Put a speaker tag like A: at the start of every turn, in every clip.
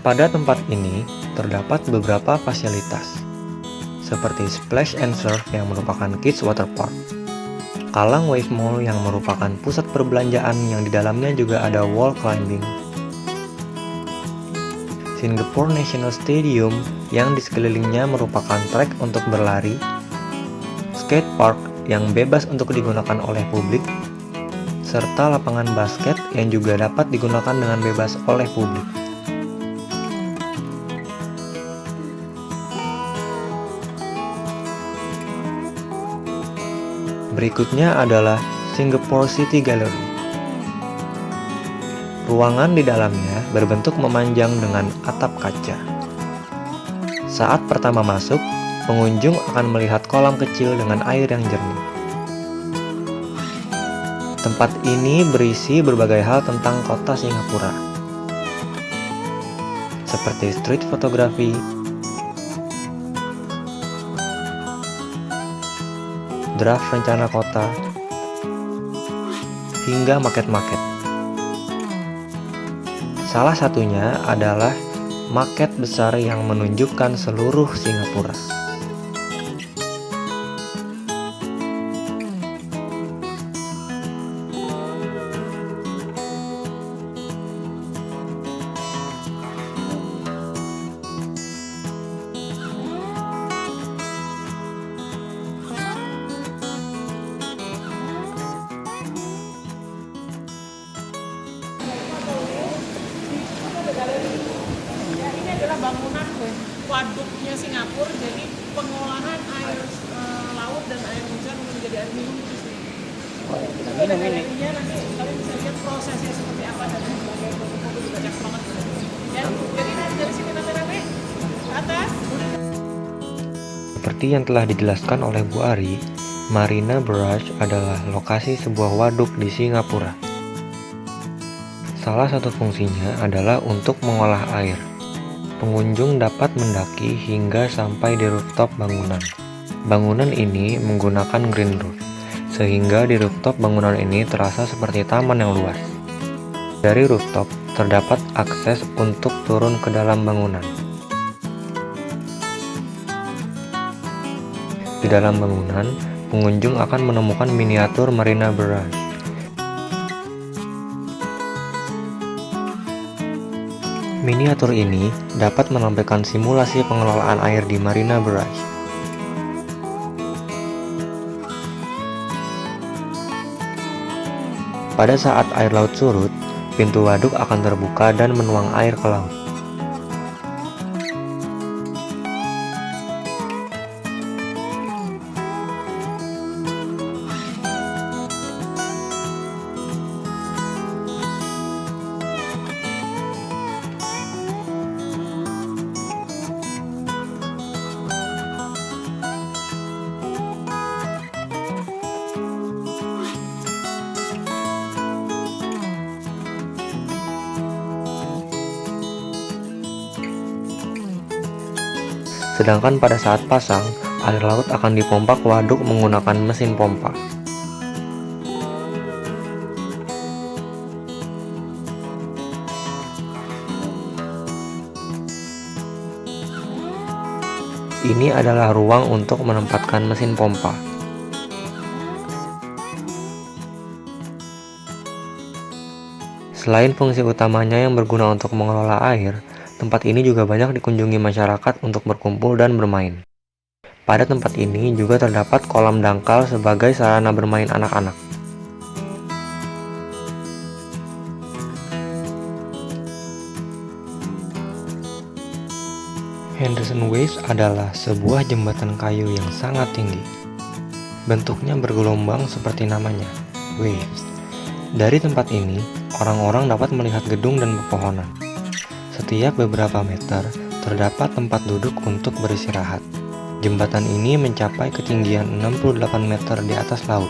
A: Pada tempat ini terdapat beberapa fasilitas, seperti Splash and Surf yang merupakan kids water park, Kallang Wave Mall yang merupakan pusat perbelanjaan yang di dalamnya juga ada wall climbing, Singapore National Stadium yang di sekelilingnya merupakan trek untuk berlari, skate park yang bebas untuk digunakan oleh publik, serta lapangan basket yang juga dapat digunakan dengan bebas oleh publik. Berikutnya adalah Singapore City Gallery. Ruangan di dalamnya berbentuk memanjang dengan atap kaca. Saat pertama masuk, pengunjung akan melihat kolam kecil dengan air yang jernih. Tempat ini berisi berbagai hal tentang kota Singapura, seperti street photography, draft rencana kota, hingga market-market. Salah satunya adalah market besar yang menunjukkan seluruh Singapura.
B: Ini adalah bangunan waduknya Singapura, jadi pengolahan air laut dan air hujan menjadi air minum di sini. Kita minum ini. Nanti kalian bisa lihat prosesnya seperti apa dan berbagai foto-foto juga banyak banget. Ya, jadi dari sini rame-rame ke atas.
A: Seperti yang telah dijelaskan oleh Bu Ari, Marina Barrage adalah lokasi sebuah waduk di Singapura. Salah satu fungsinya adalah untuk mengolah air. Pengunjung dapat mendaki hingga sampai di rooftop bangunan. Bangunan ini menggunakan green roof, sehingga di rooftop bangunan ini terasa seperti taman yang luas. Dari rooftop terdapat akses untuk turun ke dalam bangunan. Di dalam bangunan, pengunjung akan menemukan miniatur Marina Barrage. Miniatur ini dapat menampilkan simulasi pengelolaan air di Marina Barrage. Pada saat air laut surut, pintu waduk akan terbuka dan menuang air ke laut. Sedangkan pada saat pasang, air laut akan dipompa ke waduk menggunakan mesin pompa. Ini adalah ruang untuk menempatkan mesin pompa. Selain fungsi utamanya yang berguna untuk mengelola air, tempat ini juga banyak dikunjungi masyarakat untuk berkumpul dan bermain. Pada tempat ini juga terdapat kolam dangkal sebagai sarana bermain anak-anak. Henderson Waves adalah sebuah jembatan kayu yang sangat tinggi. Bentuknya bergelombang seperti namanya, waves. Dari tempat ini, orang-orang dapat melihat gedung dan pepohonan. Setiap beberapa meter, terdapat tempat duduk untuk beristirahat. Jembatan ini mencapai ketinggian 68 meter di atas laut.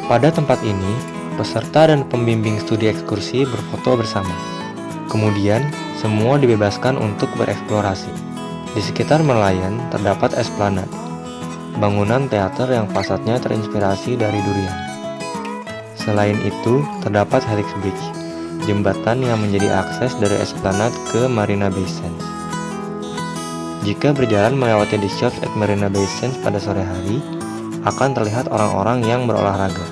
A: Pada tempat ini, peserta dan pembimbing studi ekskursi berfoto bersama. Kemudian, semua dibebaskan untuk bereksplorasi. Di sekitar Merlion terdapat esplanade, bangunan teater yang fasadnya terinspirasi dari durian. Selain itu, terdapat Helix Bridge, jembatan yang menjadi akses dari esplanade ke Marina Bay Sands. Jika berjalan melewati The Shops at Marina Bay Sands pada sore hari, akan terlihat orang-orang yang berolahraga.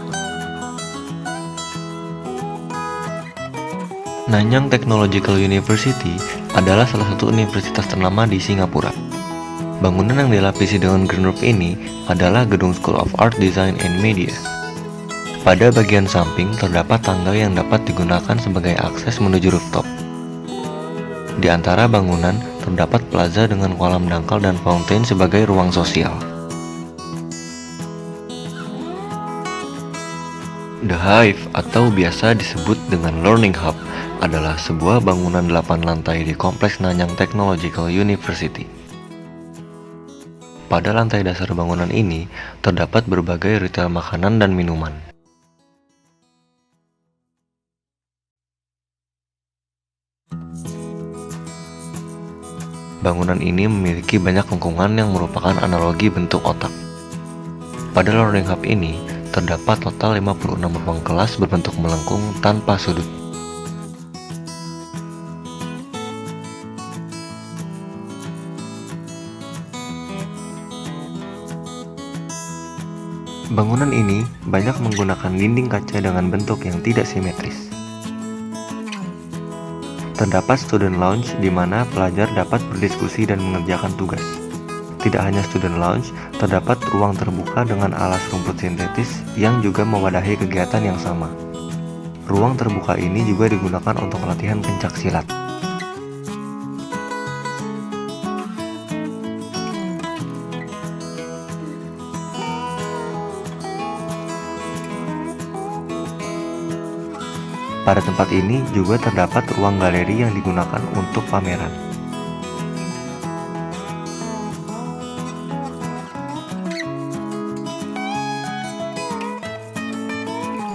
A: Nanyang Technological University adalah salah satu universitas ternama di Singapura. Bangunan yang dilapisi dengan green roof ini adalah gedung School of Art, Design and Media. Pada bagian samping terdapat tangga yang dapat digunakan sebagai akses menuju rooftop. Di antara bangunan terdapat plaza dengan kolam dangkal dan fountain sebagai ruang sosial. The Hive atau biasa disebut dengan Learning Hub adalah sebuah bangunan 8 lantai di kompleks Nanyang Technological University. Pada lantai dasar bangunan ini terdapat berbagai retail makanan dan minuman. Bangunan ini memiliki banyak lengkungan yang merupakan analogi bentuk otak. Pada Learning Hub ini, terdapat total 56 ruang kelas berbentuk melengkung tanpa sudut. Bangunan ini banyak menggunakan dinding kaca dengan bentuk yang tidak simetris. Terdapat student lounge di mana pelajar dapat berdiskusi dan mengerjakan tugas. Tidak hanya student lounge, terdapat ruang terbuka dengan alas rumput sintetis yang juga mewadahi kegiatan yang sama. Ruang terbuka ini juga digunakan untuk latihan pencak silat. Pada tempat ini juga terdapat ruang galeri yang digunakan untuk pameran.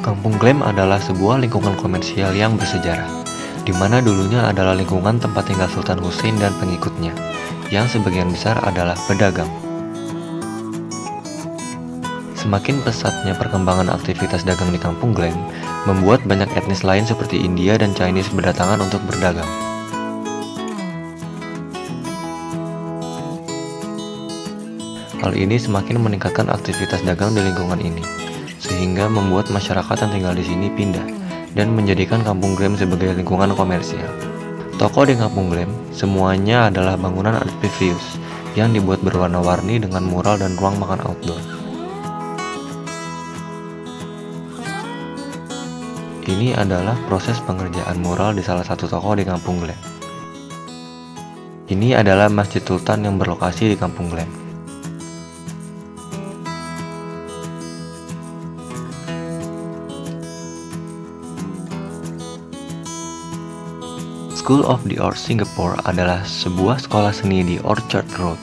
A: Kampung Glam adalah sebuah lingkungan komersial yang bersejarah, di mana dulunya adalah lingkungan tempat tinggal Sultan Hussein dan pengikutnya, yang sebagian besar adalah pedagang. Semakin pesatnya perkembangan aktivitas dagang di Kampung Glam, membuat banyak etnis lain seperti India dan Chinese berdatangan untuk berdagang. Hal ini semakin meningkatkan aktivitas dagang di lingkungan ini, sehingga membuat masyarakat yang tinggal di sini pindah dan menjadikan Kampung Glam sebagai lingkungan komersial. Toko di Kampung Glam semuanya adalah bangunan amphibious yang dibuat berwarna-warni dengan mural dan ruang makan outdoor. Ini adalah proses pengerjaan mural di salah satu toko di Kampung Glam. Ini adalah Masjid Sultan yang berlokasi di Kampung Glam. School of the Arts Singapore adalah sebuah sekolah seni di Orchard Road.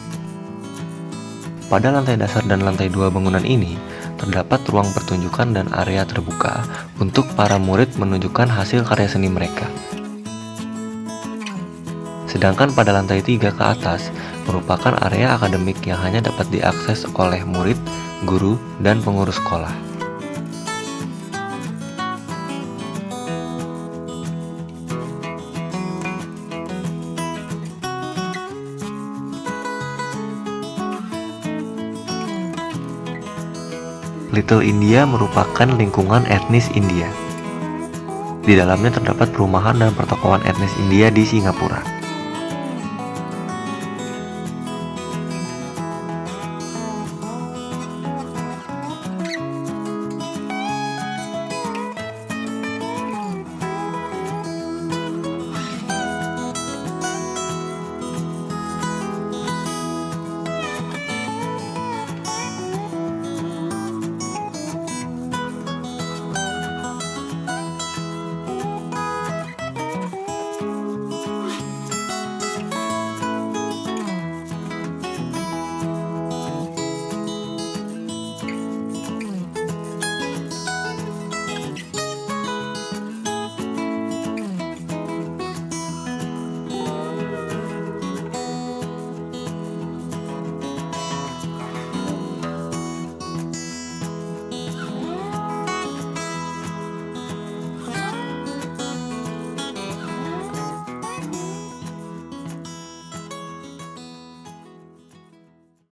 A: Pada lantai dasar dan lantai 2 bangunan ini, terdapat ruang pertunjukan dan area terbuka untuk para murid menunjukkan hasil karya seni mereka. Sedangkan pada lantai 3 ke atas merupakan area akademik yang hanya dapat diakses oleh murid, guru, dan pengurus sekolah. Little India merupakan lingkungan etnis India. Di dalamnya terdapat perumahan dan pertokoan etnis India di Singapura.